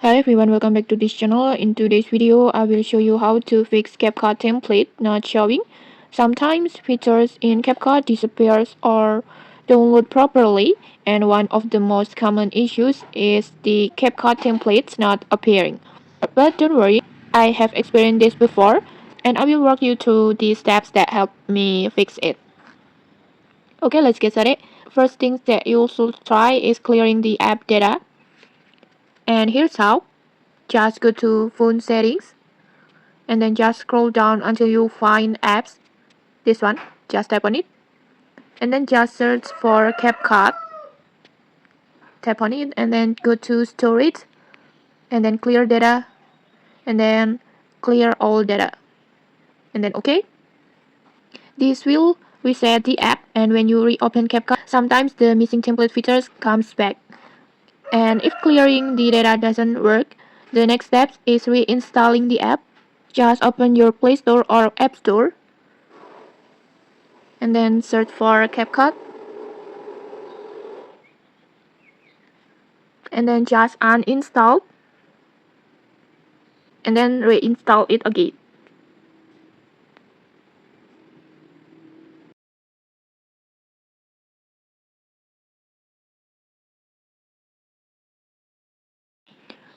Hi everyone, welcome back to this channel. In today's video, I will show you how to fix CapCut template not showing. Sometimes features in CapCut disappears or don't load properly, and one of the most common issues is the CapCut templates not appearing. But don't worry, I have experienced this before, and I will walk you through the steps that help me fix it. Okay, let's get started. First things that you should try is clearing the app data. And here's how. Just go to phone settings and then just scroll down until you find apps. This one, just tap on it and then just search for CapCut. Tap on it and then go to storage and then clear data and then clear all data and then OK. This will reset the app, and when you reopen CapCut, sometimes the missing template features comes back. And if clearing the data doesn't work, the next step is reinstalling the app. Just open your Play Store or App Store and then search for CapCut and then just uninstall and then reinstall it again.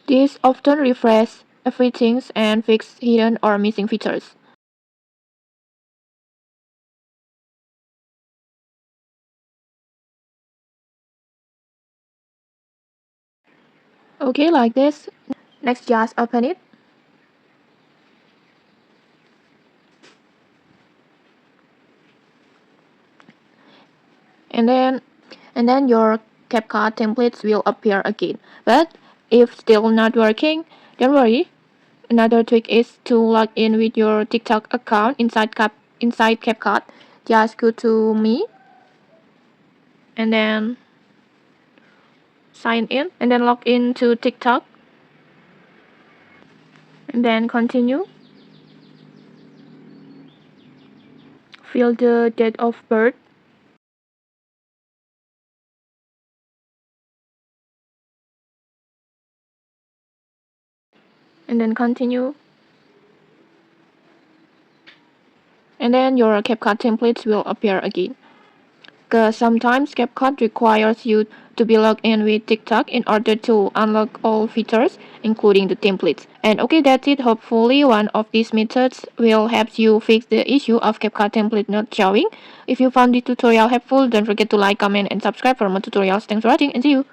This often refreshes everything and fixes hidden or missing features. Okay, like this. Next, just open it. And then your CapCut templates will appear again. But if still not working, don't worry. Another trick is to log in with your TikTok account inside CapCut. Just go to Me and then sign in and then log in to TikTok and then continue. Fill the date of birth and then continue. And then your CapCut templates will appear again. Because sometimes CapCut requires you to be logged in with TikTok in order to unlock all features, including the templates. And okay, that's it. Hopefully, one of these methods will help you fix the issue of CapCut template not showing. If you found this tutorial helpful, don't forget to like, comment, and subscribe for more tutorials. Thanks for watching and see you.